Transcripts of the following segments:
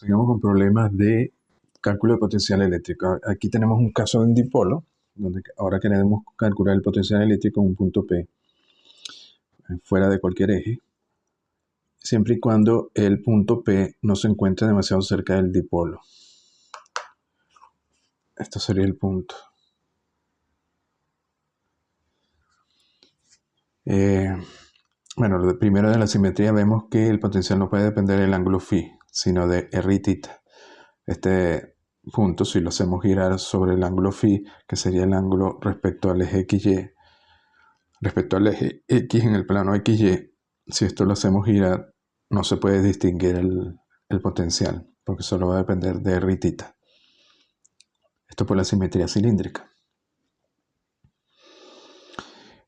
Sigamos con problemas de cálculo de potencial eléctrico. Aquí tenemos un caso de un dipolo, donde ahora queremos calcular el potencial eléctrico en un punto P fuera de cualquier eje, siempre y cuando el punto P no se encuentre demasiado cerca del dipolo. Esto sería el punto. Bueno, primero de la simetría vemos que el potencial no puede depender del ángulo φ, sino de r y θ. Este punto, si lo hacemos girar sobre el ángulo φ, que sería el ángulo respecto al eje XY, respecto al eje X en el plano XY, si esto lo hacemos girar, no se puede distinguir el potencial, porque solo va a depender de r y θ. Esto por la simetría cilíndrica.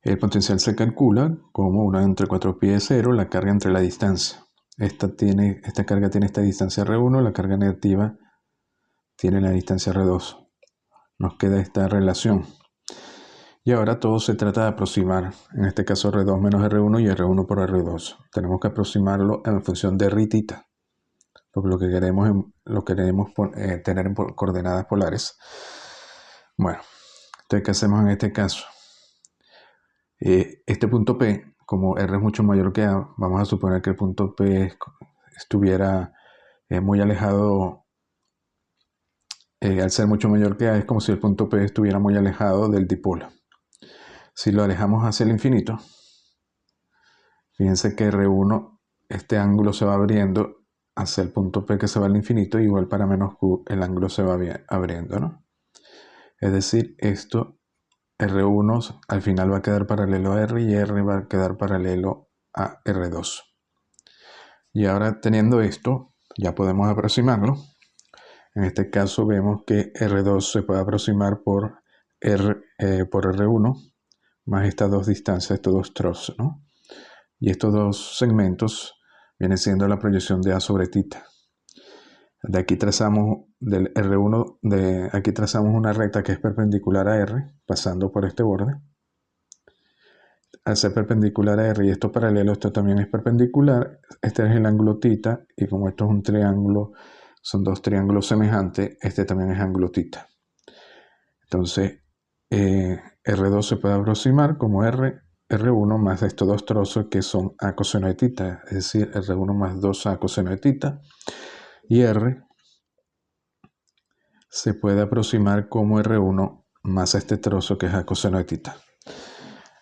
El potencial se calcula como 1 entre 4pi de 0, la carga entre la distancia. Esta carga tiene esta distancia R1, la carga negativa tiene la distancia R2. Nos queda esta relación. Y ahora todo se trata de aproximar, en este caso R2 menos R1 y R1 por R2. Tenemos que aproximarlo en función de r y θ, porque lo queremos tener en coordenadas polares. Bueno, entonces, ¿qué hacemos en este caso? Este punto P, como R es mucho mayor que A, vamos a suponer que el punto P estuviera muy alejado. Al ser mucho mayor que A, es como si el punto P estuviera muy alejado del dipolo. Si lo alejamos hacia el infinito, fíjense que R1, este ángulo se va abriendo hacia el punto P que se va al infinito, igual para menos Q el ángulo se va abriendo, ¿no? Es decir, esto, R1 al final va a quedar paralelo a R y R va a quedar paralelo a R2. Y ahora teniendo esto, ya podemos aproximarlo. En este caso vemos que R2 se puede aproximar por R1 más estas dos distancias, estos dos trozos, ¿no? Y estos dos segmentos vienen siendo la proyección de A sobre θ. De aquí trazamos del R1, aquí trazamos una recta que es perpendicular a R, pasando por este borde. Al ser perpendicular a R y esto paralelo, esto también es perpendicular. Este es el ángulo θ, y como esto es un triángulo, son dos triángulos semejantes, este también es ángulo θ. Entonces, R2 se puede aproximar como R1 más estos dos trozos que son A coseno de θ, es decir, R1 más 2A coseno de θ, y R se puede aproximar como R1 más este trozo que es A coseno de θ.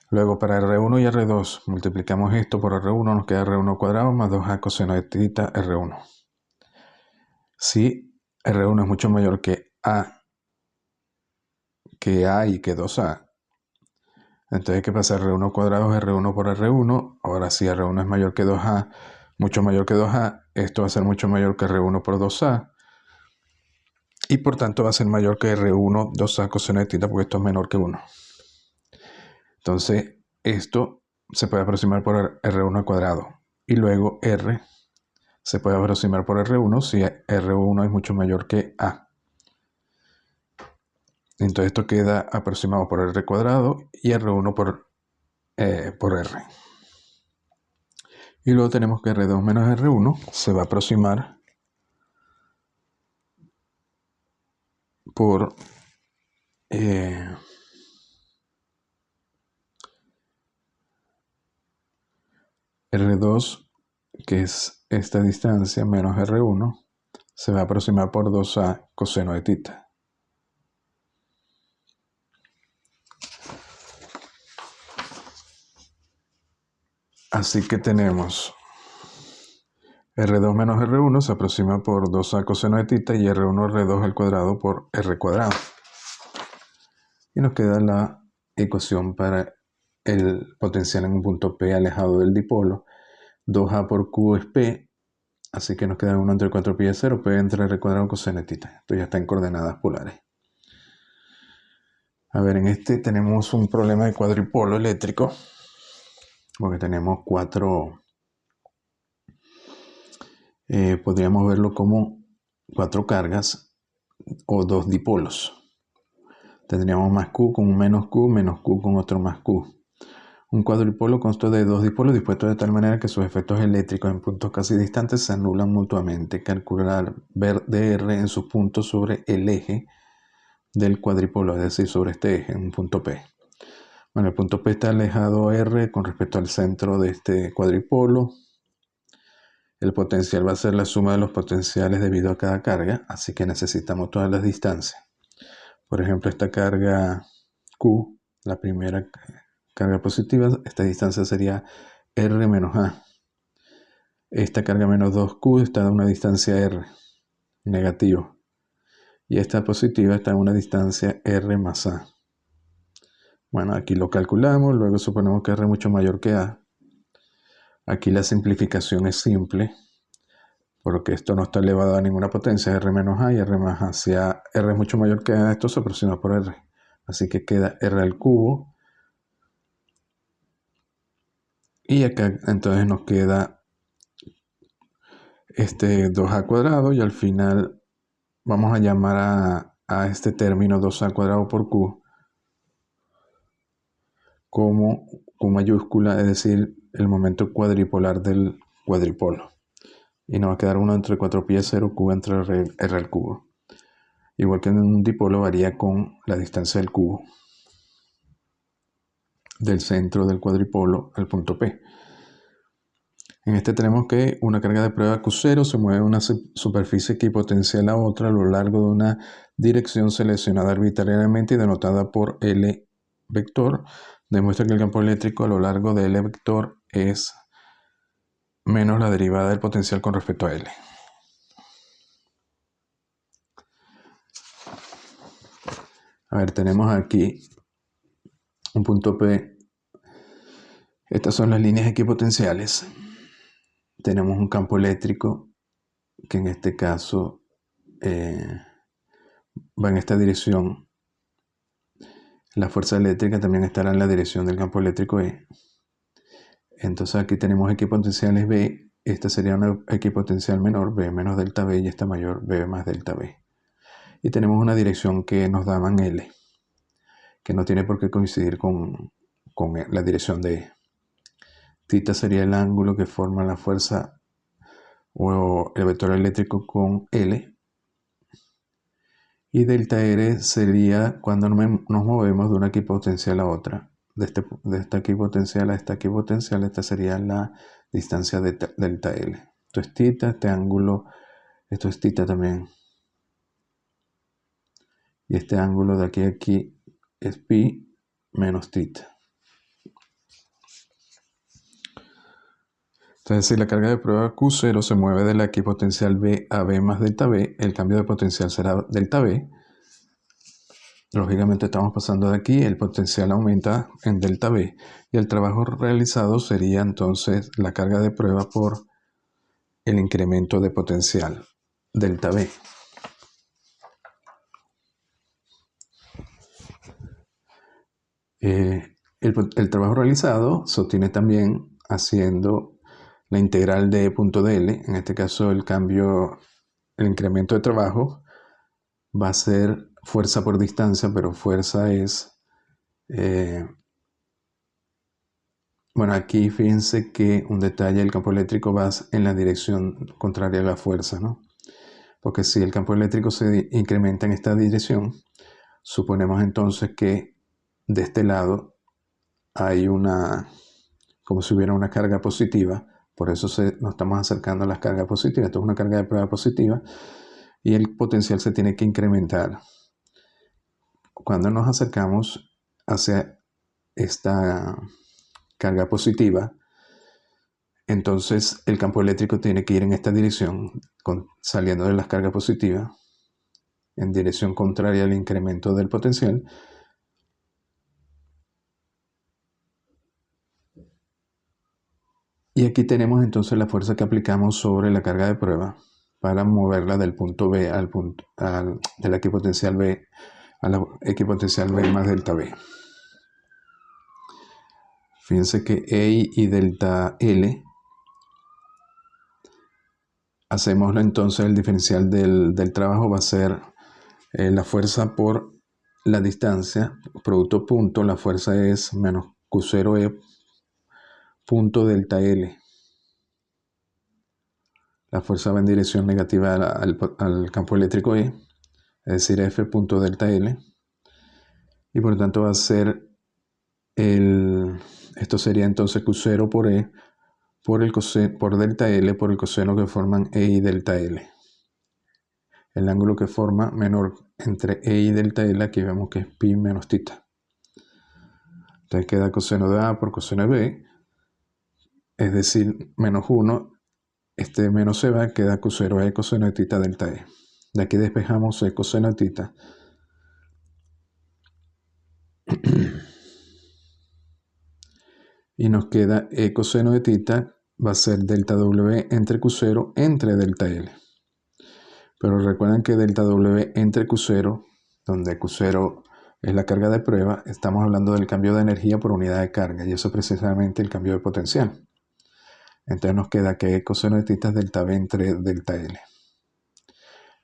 Luego para R1 y R2 multiplicamos esto por R1, nos queda R1 cuadrado más 2A coseno de θ R1. Si R1 es mucho mayor que A y que 2A, entonces, ¿qué pasa? R1 cuadrado es R1 por R1. Ahora sí, R1 es mayor que 2A, mucho mayor que 2A. Esto va a ser mucho mayor que R1 por 2A. Y por tanto va a ser mayor que R1 2A coseno de θ, porque esto es menor que 1. Entonces, esto se puede aproximar por R1 al cuadrado. Y luego R se puede aproximar por R1 si R1 es mucho mayor que A. Entonces esto queda aproximado por R cuadrado y R1 por R. Y luego tenemos que R2 menos R1 se va a aproximar por R2, que es esta distancia, menos R1, se va a aproximar por 2A coseno de θ. Así que tenemos R2 menos R1 se aproxima por 2A coseno de θ y R1 R2 al cuadrado por R cuadrado. Y nos queda la ecuación para el potencial en un punto P alejado del dipolo. 2A por Q es P, así que nos queda 1 entre 4pi de 0, P entre R cuadrado coseno de θ. Esto ya está en coordenadas polares. A ver, en este tenemos un problema de cuadripolo eléctrico, porque tenemos podríamos verlo como 4 cargas o 2 dipolos. Tendríamos más Q con un menos Q con otro más Q. Un cuadripolo consta de dos dipolos dispuestos de tal manera que sus efectos eléctricos en puntos casi distantes se anulan mutuamente. Calcular dr en sus puntos sobre el eje del cuadripolo, es decir, sobre este eje, un punto P. Bueno, el punto P está alejado R con respecto al centro de este cuadripolo. El potencial va a ser la suma de los potenciales debido a cada carga, así que necesitamos todas las distancias. Por ejemplo, esta carga Q, la primera carga positiva, esta distancia sería R menos A. Esta carga menos 2Q está a una distancia R, negativo. Y esta positiva está a una distancia R más A. Bueno, aquí lo calculamos, luego suponemos que R es mucho mayor que A. Aquí la simplificación es simple, porque esto no está elevado a ninguna potencia, R menos A y R más A. Si R es mucho mayor que A, esto se aproxima por R. Así que queda R al cubo. Y acá entonces nos queda 2A cuadrado y al final vamos a llamar a este término 2A cuadrado por Q como Q mayúscula, es decir, el momento cuadripolar del cuadripolo. Y nos va a quedar 1 entre 4π 0 Q entre R al cubo. Igual que en un dipolo varía con la distancia del cubo del centro del cuadripolo al punto P. En este tenemos que una carga de prueba Q0 se mueve de una superficie equipotencial a otra a lo largo de una dirección seleccionada arbitrariamente y denotada por L vector. Demuestra que el campo eléctrico a lo largo de L vector es menos la derivada del potencial con respecto a L. A ver, tenemos aquí un punto P. Estas son las líneas equipotenciales. Tenemos un campo eléctrico que en este caso va en esta dirección. La fuerza eléctrica también estará en la dirección del campo eléctrico E. Entonces aquí tenemos equipotenciales B. Esta sería una equipotencial menor, B menos delta B, y esta mayor, B más delta B. Y tenemos una dirección que nos daban L, que no tiene por qué coincidir con la dirección de E. Θ sería el ángulo que forma la fuerza o el vector eléctrico con L. Y delta R sería cuando nos movemos de una equipotencial a otra. De esta equipotencial a esta equipotencial, esta sería la distancia de delta L. Esto es θ, este ángulo, esto es θ también. Y este ángulo de aquí a aquí es pi menos θ. Entonces, si la carga de prueba Q0 se mueve de la equipotencial B a B más delta B, el cambio de potencial será delta B. Lógicamente estamos pasando de aquí, el potencial aumenta en delta B y el trabajo realizado sería entonces la carga de prueba por el incremento de potencial delta B. El trabajo realizado se obtiene también haciendo la integral de punto dl. En este caso el incremento de trabajo va a ser fuerza por distancia, pero fuerza es... bueno, aquí fíjense que un detalle, el campo eléctrico va en la dirección contraria a la fuerza, ¿no? Porque si el campo eléctrico se incrementa en esta dirección, suponemos entonces que de este lado hay como si hubiera una carga positiva, por eso nos estamos acercando a las cargas positivas. Esto es una carga de prueba positiva y el potencial se tiene que incrementar. Cuando nos acercamos hacia esta carga positiva, entonces el campo eléctrico tiene que ir en esta dirección, saliendo de las cargas positivas, en dirección contraria al incremento del potencial. Y aquí tenemos entonces la fuerza que aplicamos sobre la carga de prueba para moverla del punto B de la equipotencial B a la equipotencial B más delta B. Fíjense que E y delta L, hacemos entonces el diferencial del trabajo va a ser la fuerza por la distancia, producto punto, la fuerza es menos Q0E punto delta L. La fuerza va en dirección negativa al campo eléctrico E, es decir, F punto delta L. Y por lo tanto va a ser esto sería entonces Q0 por E por delta L por el coseno que forman E y delta L. El ángulo que forma menor entre E y delta L, aquí vemos que es pi menos tita. Entonces queda coseno de A por coseno de B, es decir, menos 1. Este menos se va, queda Q0 E coseno de tita delta E. De aquí despejamos E coseno de tita. Y nos queda E coseno de tita, va a ser delta W entre Q0 entre delta L. Pero recuerden que delta W entre Q0, donde Q0 es la carga de prueba, estamos hablando del cambio de energía por unidad de carga, y eso es precisamente el cambio de potencial. Entonces nos queda que E coseno de tita es delta V entre delta L.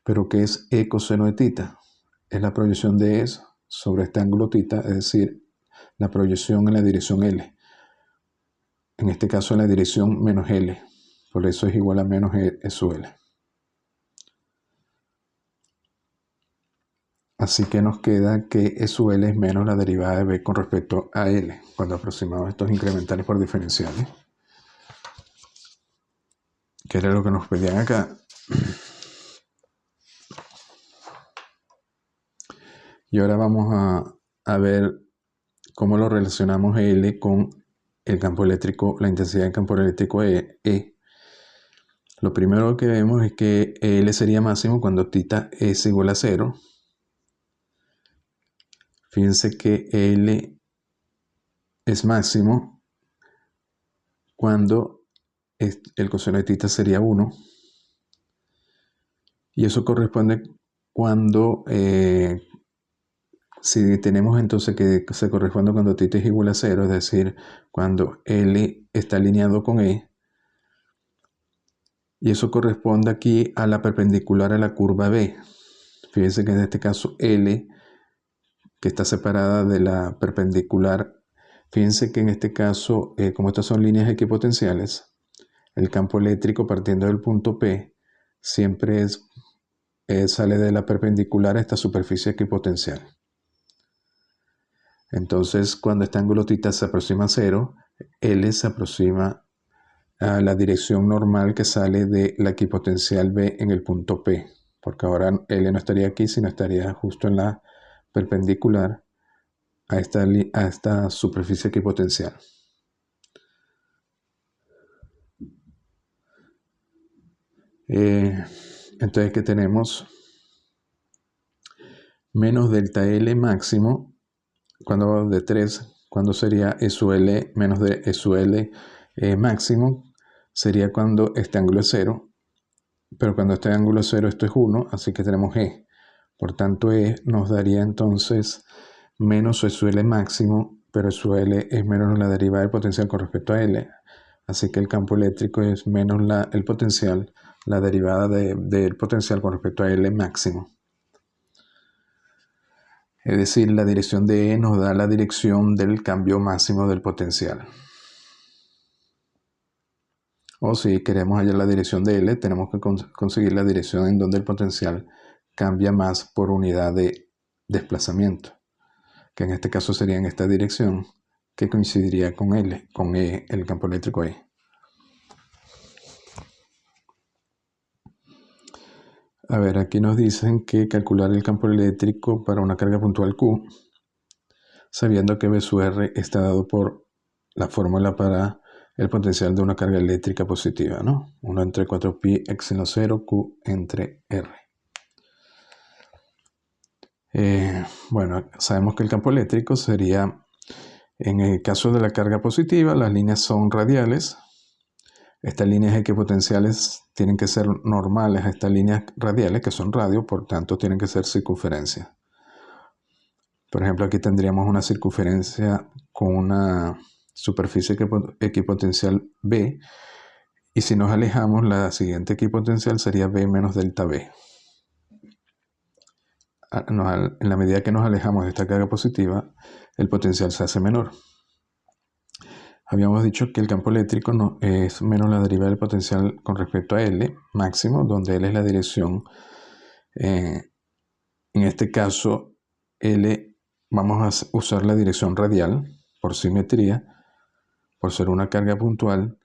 Pero ¿qué es E coseno de tita? Es la proyección de E sobre este ángulo tita, es decir, la proyección en la dirección L. En este caso en la dirección menos L. Por eso es igual a menos E sub L. Así que nos queda que E sub L es menos la derivada de B con respecto a L, cuando aproximamos estos incrementales por diferenciales. Que era lo que nos pedían acá. Y ahora vamos a ver cómo lo relacionamos L con el campo eléctrico, la intensidad del campo eléctrico E. Lo primero que vemos es que L sería máximo cuando tita es igual a 0. Fíjense que L es máximo cuando el coseno de tita sería 1. Y eso corresponde cuando, si tenemos entonces que se corresponde cuando tita es igual a 0, es decir, cuando L está alineado con E. Y eso corresponde aquí a la perpendicular a la curva B. Fíjense que en este caso L, que está separada de la perpendicular, fíjense que en este caso, como estas son líneas equipotenciales, el campo eléctrico partiendo del punto P siempre sale de la perpendicular a esta superficie equipotencial. Entonces, cuando este ángulo θ se aproxima a 0, L se aproxima a la dirección normal que sale de la equipotencial B en el punto P, porque ahora L no estaría aquí, sino estaría justo en la perpendicular a esta superficie equipotencial. Entonces, ¿qué tenemos? Menos delta L máximo, cuando de 3, cuando sería E sub L menos de E sub L máximo, sería cuando este ángulo es 0, pero cuando este ángulo es 0, esto es 1, así que tenemos E. Por tanto, E nos daría entonces menos E sub L máximo, pero E sub L es menos la derivada del potencial con respecto a L. Así que el campo eléctrico es menos el potencial, la derivada del potencial con respecto a L máximo. Es decir, la dirección de E nos da la dirección del cambio máximo del potencial. O si queremos hallar la dirección de L, tenemos que conseguir la dirección en donde el potencial cambia más por unidad de desplazamiento, que en este caso sería en esta dirección, que coincidiría con L, con E, el campo eléctrico E. A ver, aquí nos dicen que calcular el campo eléctrico para una carga puntual Q, sabiendo que B sub R está dado por la fórmula para el potencial de una carga eléctrica positiva, ¿no? 1 entre 4pi epsilon 0 Q entre R. Bueno, sabemos que el campo eléctrico sería, en el caso de la carga positiva, las líneas son radiales. Estas líneas equipotenciales tienen que ser normales a estas líneas radiales, que son radio, por tanto tienen que ser circunferencias. Por ejemplo, aquí tendríamos una circunferencia con una superficie equipotencial B, y si nos alejamos, la siguiente equipotencial sería B menos delta B. En la medida que nos alejamos de esta carga positiva, el potencial se hace menor. habíamos dicho que el campo eléctrico no, es menos la derivada del potencial con respecto a L máximo, donde L es la dirección. En este caso, L vamos a usar la dirección radial por simetría, por ser una carga puntual,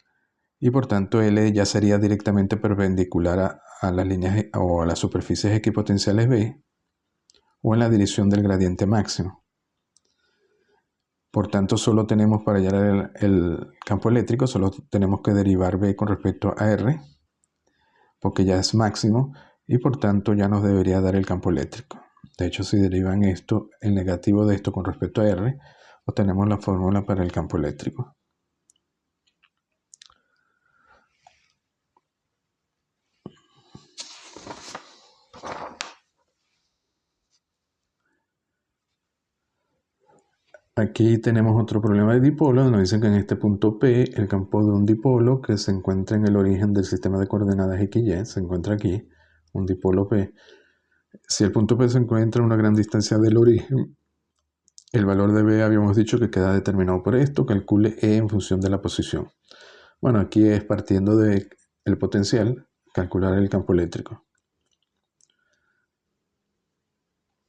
y por tanto L ya sería directamente perpendicular a las líneas o a las superficies equipotenciales B o en la dirección del gradiente máximo. Por tanto, solo tenemos para hallar el campo eléctrico, solo tenemos que derivar B con respecto a R, porque ya es máximo, y por tanto ya nos debería dar el campo eléctrico. De hecho, si derivan esto, el negativo de esto con respecto a R, obtenemos la fórmula para el campo eléctrico. Aquí tenemos otro problema de dipolo, nos dicen que en este punto P, el campo de un dipolo que se encuentra en el origen del sistema de coordenadas XY, se encuentra aquí, un dipolo P. Si el punto P se encuentra a una gran distancia del origen, el valor de B habíamos dicho que queda determinado por esto, calcule E en función de la posición. Bueno, aquí es partiendo del potencial, calcular el campo eléctrico.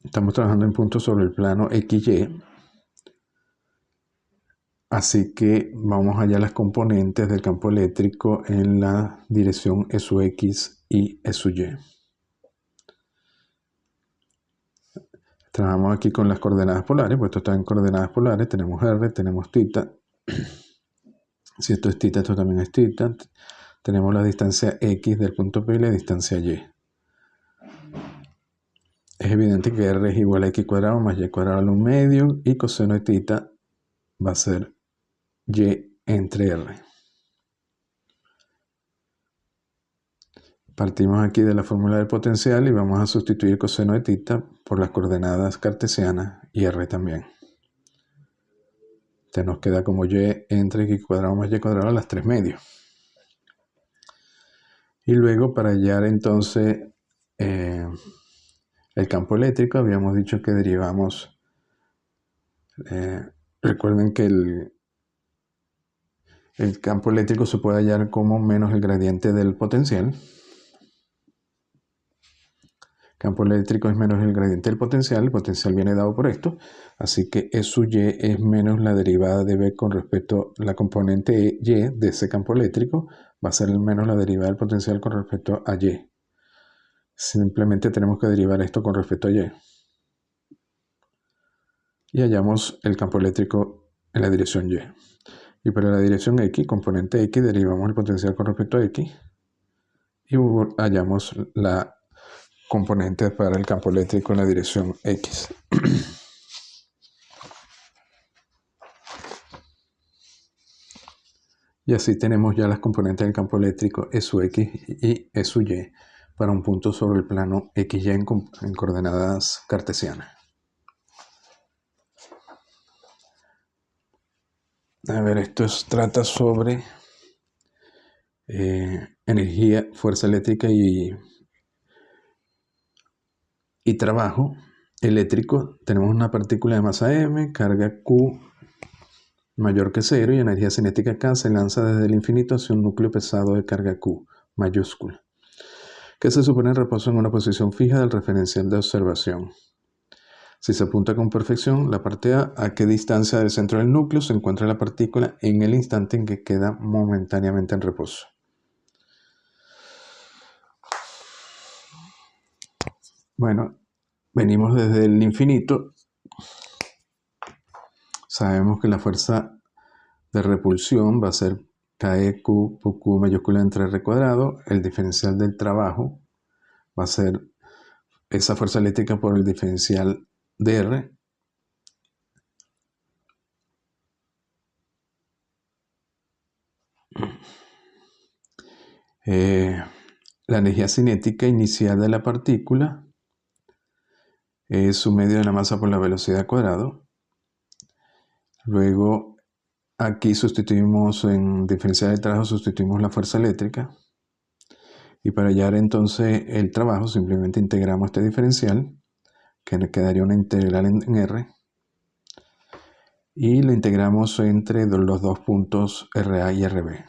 Estamos trabajando en puntos sobre el plano XY. Así que vamos allá a las componentes del campo eléctrico en la dirección E sub X y E sub Y. Trabajamos aquí con las coordenadas polares, pues esto está en coordenadas polares, tenemos R, tenemos θ. Si esto es θ, esto también es θ. Tenemos la distancia X del punto P y la distancia Y. Es evidente que R es igual a X cuadrado más Y cuadrado a 1/2 y coseno de θ va a ser Y entre R. Partimos aquí de la fórmula del potencial y vamos a sustituir coseno de θ por las coordenadas cartesianas y R también. Entonces nos queda como Y entre X cuadrado más Y cuadrado a las 3/2. Y luego para hallar entonces el campo eléctrico, habíamos dicho que derivamos, recuerden que el campo eléctrico se puede hallar como menos el gradiente del potencial. Campo eléctrico es menos el gradiente del potencial, el potencial viene dado por esto, así que E sub Y es menos la derivada de B con respecto a la componente Y de ese campo eléctrico, va a ser menos la derivada del potencial con respecto a Y. Simplemente tenemos que derivar esto con respecto a Y. Y hallamos el campo eléctrico en la dirección Y. Y para la dirección X, componente X, derivamos el potencial con respecto a X y hallamos la componente para el campo eléctrico en la dirección X. Y así tenemos ya las componentes del campo eléctrico E sub X y E sub Y para un punto sobre el plano XY en coordenadas cartesianas. A ver, esto trata sobre energía, fuerza eléctrica y trabajo eléctrico. Tenemos una partícula de masa m, carga Q mayor que 0 y energía cinética K se lanza desde el infinito hacia un núcleo pesado de carga Q mayúscula, que se supone reposa en una posición fija del referencial de observación. Si se apunta con perfección la parte a qué distancia del centro del núcleo se encuentra la partícula en el instante en que queda momentáneamente en reposo. Bueno, venimos desde el infinito. Sabemos que la fuerza de repulsión va a ser KEQ por Q mayúscula entre R cuadrado. El diferencial del trabajo va a ser esa fuerza eléctrica por el diferencial de R. La energía cinética inicial de la partícula es su medio de la masa por la velocidad al cuadrado. Luego aquí sustituimos en diferencial de trabajo, sustituimos la fuerza eléctrica. Y para hallar entonces el trabajo simplemente integramos este diferencial, que nos quedaría una integral en R. y lo integramos entre los dos puntos RA y RB.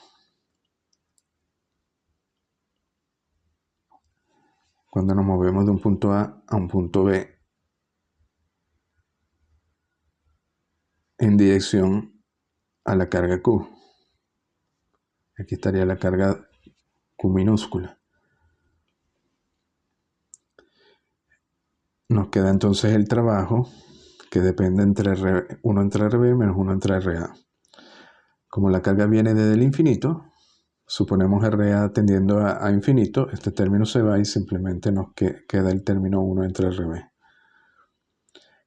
Cuando nos movemos de un punto A a un punto B en dirección a la carga Q. Aquí estaría la carga Q minúscula. Nos queda entonces el trabajo que depende entre 1 entre RB menos 1 entre RA. Como la carga viene desde el infinito, suponemos RA tendiendo a infinito, este término se va y simplemente nos queda el término 1 entre RB.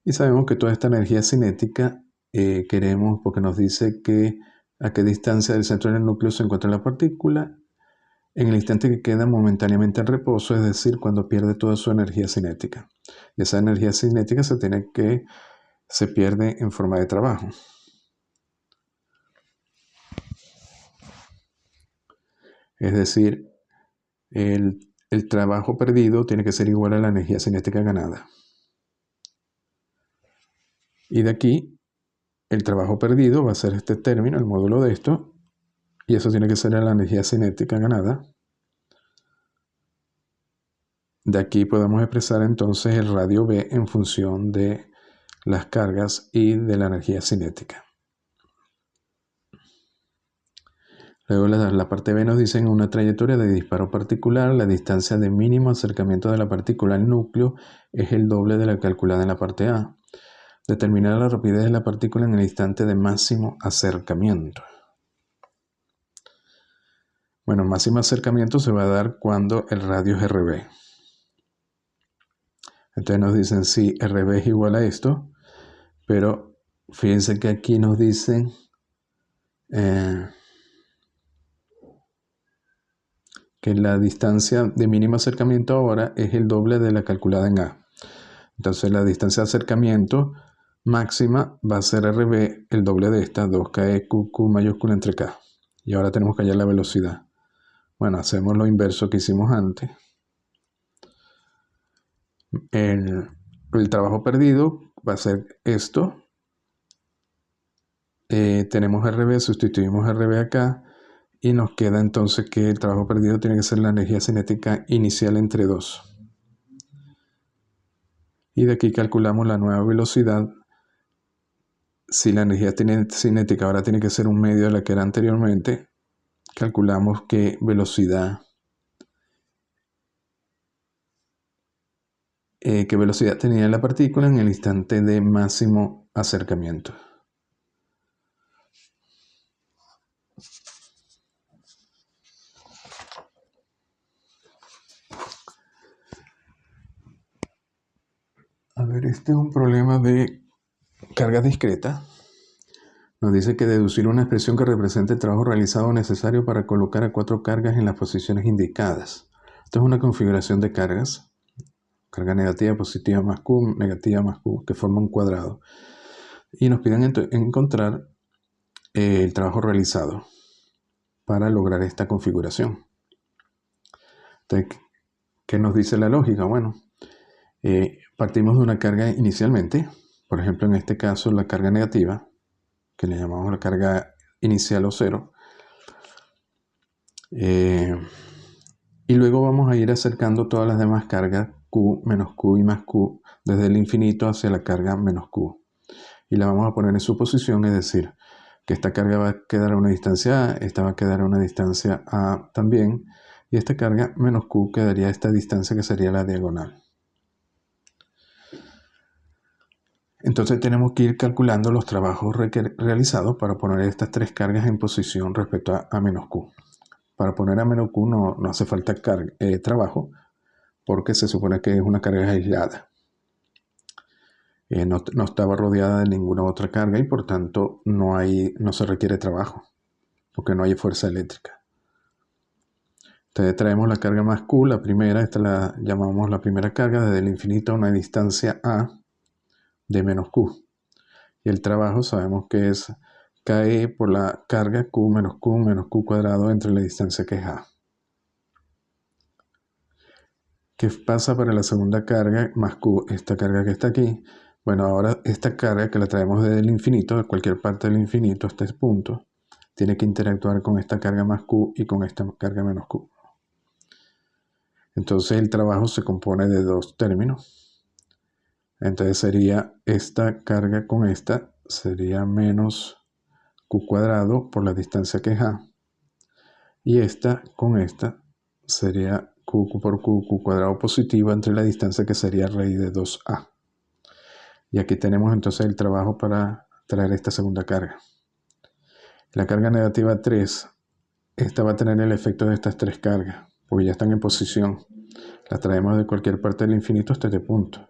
Y sabemos que toda esta energía cinética queremos, porque nos dice que a qué distancia del centro del núcleo se encuentra la partícula en el instante que queda momentáneamente en reposo, es decir, cuando pierde toda su energía cinética. Y esa energía cinética se pierde en forma de trabajo. Es decir, el trabajo perdido tiene que ser igual a la energía cinética ganada. Y de aquí, el trabajo perdido va a ser este término, el módulo de esto, y eso tiene que ser la energía cinética ganada. De aquí podemos expresar entonces el radio B en función de las cargas y de la energía cinética. Luego la parte B nos dice en una trayectoria de disparo particular, la distancia de mínimo acercamiento de la partícula al núcleo es el doble de la calculada en la parte A. Determinar la rapidez de la partícula en el instante de máximo acercamiento. Bueno, máximo acercamiento se va a dar cuando el radio es RB. Entonces nos dicen si RB es igual a esto, pero fíjense que aquí nos dicen que la distancia de mínimo acercamiento ahora es el doble de la calculada en A. Entonces la distancia de acercamiento máxima va a ser RB, el doble de esta, 2KQ, Q mayúscula entre K. Y ahora tenemos que hallar la velocidad. Bueno, hacemos lo inverso que hicimos antes. El trabajo perdido va a ser esto. Tenemos RB, sustituimos RB acá. Y nos queda entonces que el trabajo perdido tiene que ser la energía cinética inicial entre 2. Y de aquí calculamos la nueva velocidad. Si la energía cinética ahora tiene que ser un medio de la que era anteriormente, calculamos qué velocidad tenía la partícula en el instante de máximo acercamiento. A ver, este es un problema de carga discreta. Nos dice que deducir una expresión que represente el trabajo realizado necesario para colocar a 4 cargas en las posiciones indicadas. Esto es una configuración de cargas. Carga negativa, positiva más Q, negativa más Q, que forma un cuadrado. Y nos piden encontrar el trabajo realizado para lograr esta configuración. Entonces, ¿qué nos dice la lógica? Bueno, partimos de una carga inicialmente, por ejemplo en este caso la carga negativa, que le llamamos la carga inicial o cero, y luego vamos a ir acercando todas las demás cargas Q, menos Q y más Q desde el infinito hacia la carga menos Q, y la vamos a poner en su posición, es decir, que esta carga va a quedar a una distancia A, esta va a quedar a una distancia A también, y esta carga menos Q quedaría a esta distancia que sería la diagonal. Entonces tenemos que ir calculando los trabajos realizados para poner estas 3 cargas en posición respecto a menos Q. Para poner a menos Q no hace falta trabajo, porque se supone que es una carga aislada. No estaba rodeada de ninguna otra carga y por tanto no se requiere trabajo, porque no hay fuerza eléctrica. Entonces traemos la carga más Q, la primera, esta la llamamos la primera carga, desde el infinito a una distancia A de menos Q. Y el trabajo sabemos que es KE por la carga Q menos Q cuadrado entre la distancia que es A. ¿Qué pasa para la segunda carga más Q? Esta carga que está aquí Bueno, ahora esta carga que la traemos desde el infinito, de cualquier parte del infinito hasta este punto, tiene que interactuar con esta carga más Q y con esta carga menos Q. Entonces el trabajo se compone de dos términos. Entonces sería esta carga con esta, sería menos Q cuadrado por la distancia que es A. Y esta con esta sería Q por Q cuadrado positivo entre la distancia que sería raíz de 2A. Y aquí tenemos entonces el trabajo para traer esta segunda carga. La carga negativa 3, esta va a tener el efecto de estas tres cargas, porque ya están en posición. Las traemos de cualquier parte del infinito hasta este punto.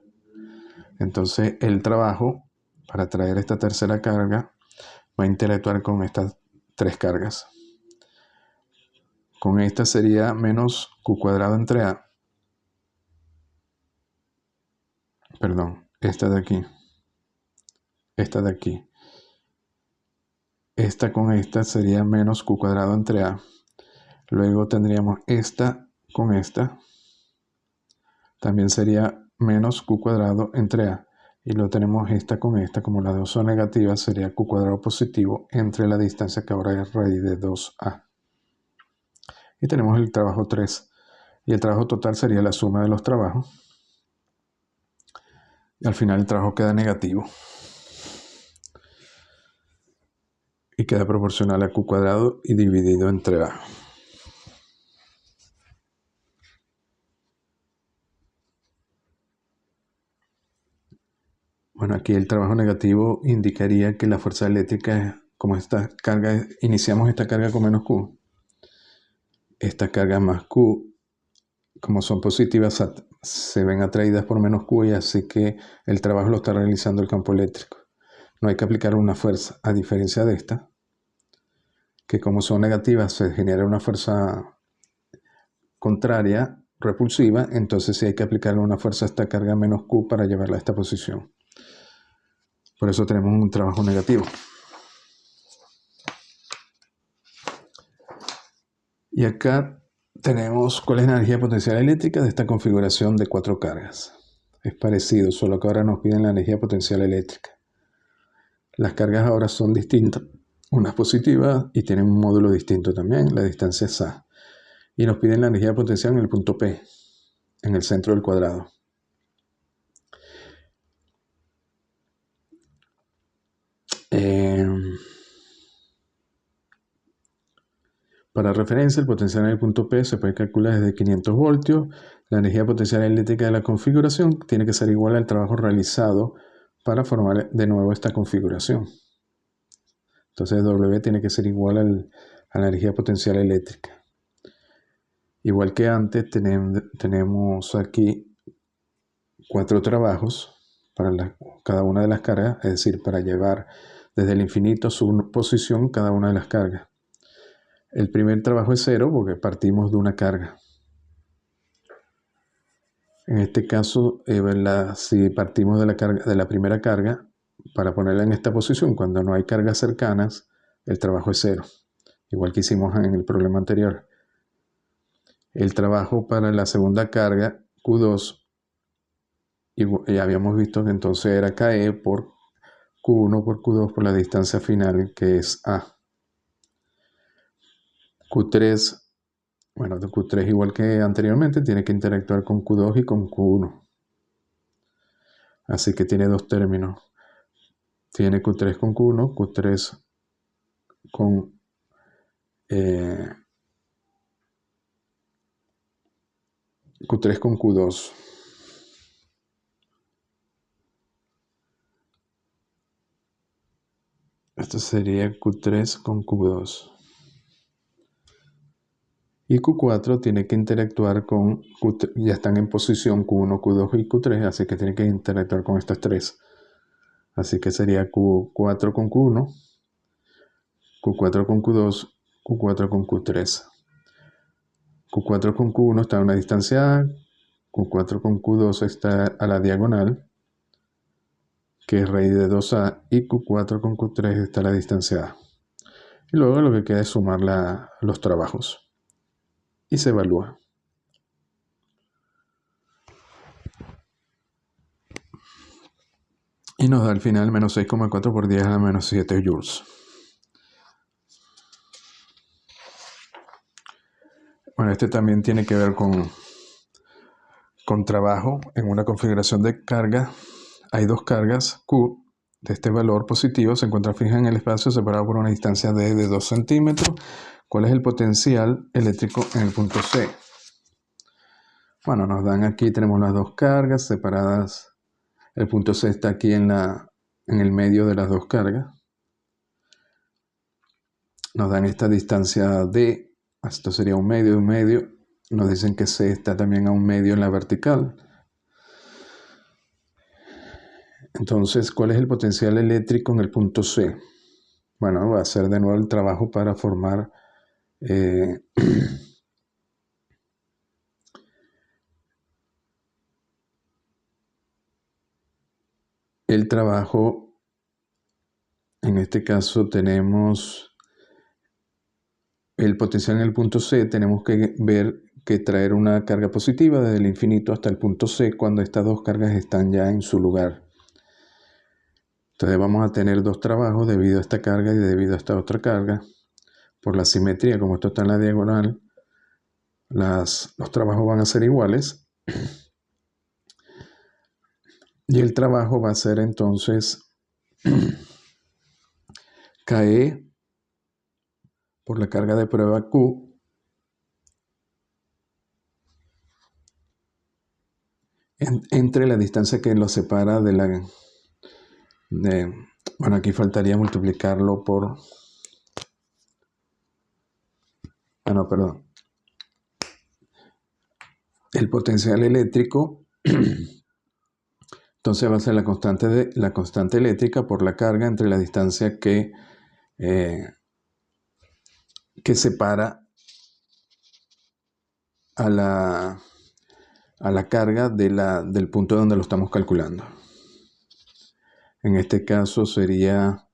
Entonces el trabajo para traer esta tercera carga va a interactuar con estas tres cargas. Con esta sería menos Q cuadrado entre A. Perdón, esta de aquí. Esta de aquí. Esta con esta sería menos Q cuadrado entre A. Luego tendríamos esta con esta. También sería menos Q cuadrado entre A. Y luego tenemos esta con esta. Como las dos son negativas, sería Q cuadrado positivo entre la distancia que ahora es raíz de 2A. Y tenemos el trabajo 3. Y el trabajo total sería la suma de los trabajos. Y al final el trabajo queda negativo. Y queda proporcional a Q cuadrado y dividido entre A. Bueno, aquí el trabajo negativo indicaría que la fuerza eléctrica, como esta carga, iniciamos esta carga con menos Q. Esta carga más Q, como son positivas, se ven atraídas por menos Q y así que el trabajo lo está realizando el campo eléctrico. No hay que aplicar una fuerza, a diferencia de esta, que como son negativas se genera una fuerza contraria, repulsiva, entonces sí hay que aplicarle una fuerza a esta carga menos Q para llevarla a esta posición. Por eso tenemos un trabajo negativo. Y acá tenemos cuál es la energía potencial eléctrica de esta configuración de 4 cargas. Es parecido, solo que ahora nos piden la energía potencial eléctrica. Las cargas ahora son distintas, unas positivas y tienen un módulo distinto también, la distancia es A. Y nos piden la energía potencial en el punto P, en el centro del cuadrado. Para referencia, el potencial en el punto P se puede calcular desde 500 voltios. La energía potencial eléctrica de la configuración tiene que ser igual al trabajo realizado para formar de nuevo esta configuración. Entonces W tiene que ser igual a la energía potencial eléctrica. Igual que antes, tenemos aquí 4 trabajos para cada una de las cargas, es decir, para llevar desde el infinito a su posición cada una de las cargas. El primer trabajo es 0 porque partimos de una carga. En este caso, si partimos de la primera carga, para ponerla en esta posición, cuando no hay cargas cercanas, el trabajo es 0. Igual que hicimos en el problema anterior. El trabajo para la segunda carga, Q2, y habíamos visto que entonces era KE por Q1 por Q2 por la distancia final, que es A. Q3, bueno, Q3 igual que anteriormente, tiene que interactuar con Q2 y con Q1. Así que tiene dos términos. Tiene Q3 con Q1, Q3 con Q3 con Q2. Esto sería Q3 con Q2. Y Q4 tiene que interactuar con Q3, ya están en posición Q1, Q2 y Q3, así que tiene que interactuar con estas tres. Así que sería Q4 con Q1, Q4 con Q2, Q4 con Q3. Q4 con Q1 está a una distancia A, Q4 con Q2 está a la diagonal, que es raíz de 2A, y Q4 con Q3 está a la distancia A. Y luego lo que queda es sumar los trabajos. Y se evalúa. Y nos da al final menos 6,4 por 10 a la menos 7 joules. Bueno, este también tiene que ver con trabajo en una configuración de carga. Hay dos cargas Q de este valor positivo, se encuentra fija en el espacio separado por una distancia D de 2 centímetros. ¿Cuál es el potencial eléctrico en el punto C? Bueno, nos dan aquí, tenemos las dos cargas separadas. El punto C está aquí en el medio de las dos cargas. Nos dan esta distancia D, esto sería un medio y un medio. Nos dicen que C está también a un medio en la vertical. Entonces, ¿cuál es el potencial eléctrico en el punto C? Bueno, va a ser de nuevo el trabajo para formar el trabajo. En este caso tenemos el potencial en el punto C. Tenemos que ver que traer una carga positiva desde el infinito hasta el punto C cuando estas dos cargas están ya en su lugar. Entonces vamos a tener dos trabajos debido a esta carga y debido a esta otra carga. Por la simetría, como esto está en la diagonal, los trabajos van a ser iguales. Y el trabajo va a ser entonces KE por la carga de prueba Q entre la distancia que lo separa de la... bueno, aquí faltaría multiplicarlo por... no, perdón. El potencial eléctrico, entonces va a ser la constante eléctrica por la carga entre la distancia que separa a la carga del punto donde lo estamos calculando. En este caso sería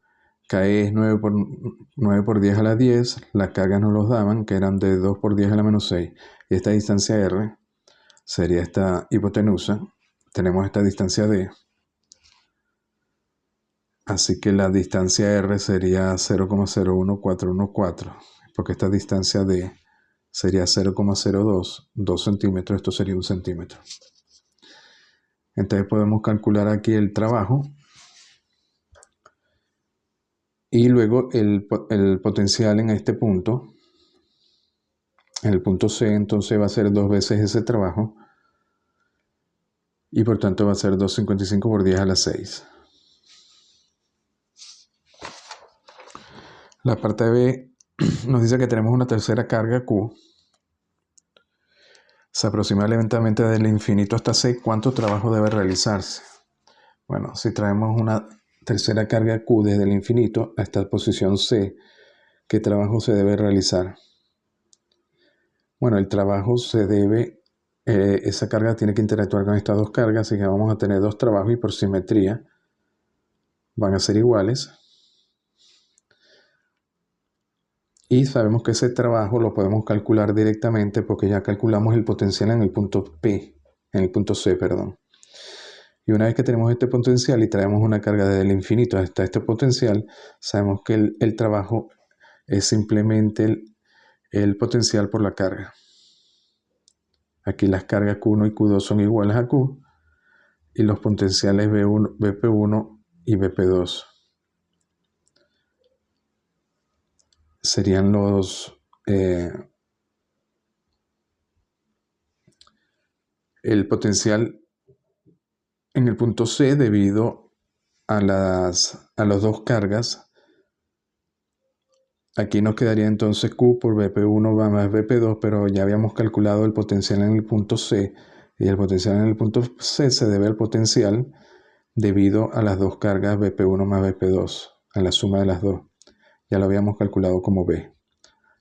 KE es 9 por 10 a la 10, las cargas nos los daban, que eran de 2 por 10 a la menos 6, y esta distancia R sería esta hipotenusa. Tenemos esta distancia D, así que la distancia R sería 0,01414, porque esta distancia D sería 0,02, 2 centímetros, esto sería 1 centímetro. Entonces podemos calcular aquí el trabajo. Y luego el potencial en este punto, en el punto C, entonces va a ser 2 veces ese trabajo. Y por tanto va a ser 2,55 por 10 a la 6. La parte B nos dice que tenemos una tercera carga Q. Se aproxima lentamente del infinito hasta C. ¿Cuánto trabajo debe realizarse? Bueno, si traemos una tercera carga Q desde el infinito a esta posición C, ¿qué trabajo se debe realizar? Bueno, el trabajo se debe, esa carga tiene que interactuar con estas dos cargas, así que vamos a tener dos trabajos y por simetría van a ser iguales. Y sabemos que ese trabajo lo podemos calcular directamente porque ya calculamos el potencial en el punto P, en el punto C, perdón. Y una vez que tenemos este potencial y traemos una carga desde el infinito hasta este potencial, sabemos que el trabajo es simplemente el potencial por la carga. Aquí las cargas Q1 y Q2 son iguales a Q y los potenciales BP1 y BP2 serían los el potencial en el punto C debido a las dos cargas. Aquí nos quedaría entonces Q por BP1 más BP2, pero ya habíamos calculado el potencial en el punto C, y el potencial en el punto C se debe al potencial debido a las dos cargas BP1 más BP2, a la suma de las dos. Ya lo habíamos calculado como B.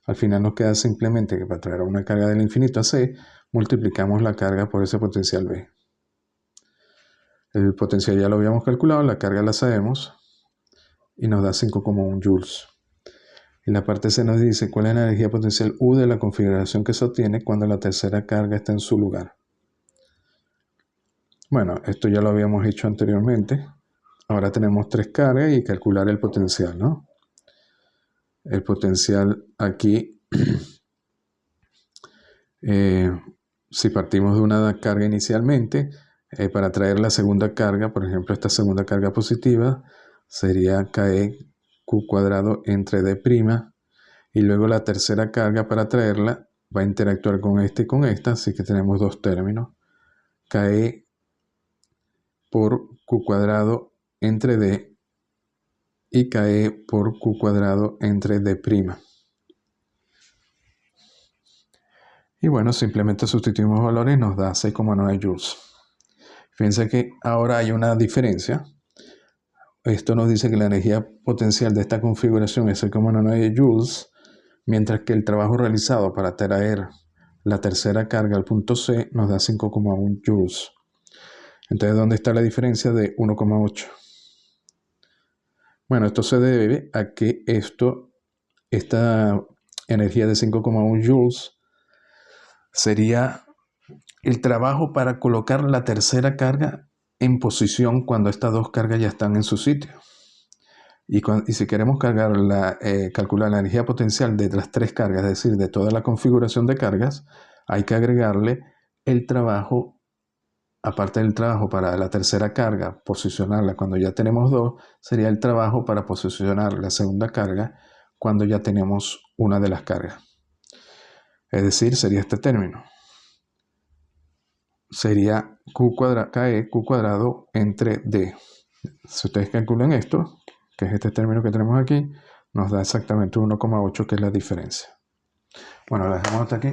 Al final nos queda simplemente que para traer una carga del infinito a C, multiplicamos la carga por ese potencial B. El potencial ya lo habíamos calculado, la carga la sabemos, y nos da 5,1 joules. En la parte C nos dice cuál es la energía potencial U de la configuración que se obtiene cuando la tercera carga está en su lugar. Bueno, esto ya lo habíamos hecho anteriormente. ahora tenemos 3 cargas y calcular el potencial, ¿no? El potencial aquí, si partimos de una carga inicialmente, para traer la segunda carga, por ejemplo, esta segunda carga positiva, sería KE Q cuadrado entre D', y luego la tercera carga para traerla va a interactuar con esta y con esta, así que tenemos dos términos, KE por Q cuadrado entre D y KE por Q cuadrado entre D'. Y bueno, simplemente sustituimos valores y nos da 6,9 joules. Fíjense que ahora hay una diferencia. Esto nos dice que la energía potencial de esta configuración es 6,9 joules, mientras que el trabajo realizado para traer la tercera carga al punto C nos da 5,1 joules. Entonces, ¿dónde está la diferencia de 1,8? Bueno, esto se debe a que esta energía de 5,1 joules sería el trabajo para colocar la tercera carga en posición cuando estas dos cargas ya están en su sitio. Y si queremos calcular la energía potencial de las 3 cargas, es decir, de toda la configuración de cargas, hay que agregarle el trabajo, aparte del trabajo para la tercera carga, posicionarla cuando ya tenemos 2, sería el trabajo para posicionar la segunda carga cuando ya tenemos una de las cargas. Es decir, sería este término. Sería KE Q cuadrado entre D. Si ustedes calculan esto, que es este término que tenemos aquí, nos da exactamente 1,8, que es la diferencia. Bueno, lo dejamos hasta aquí.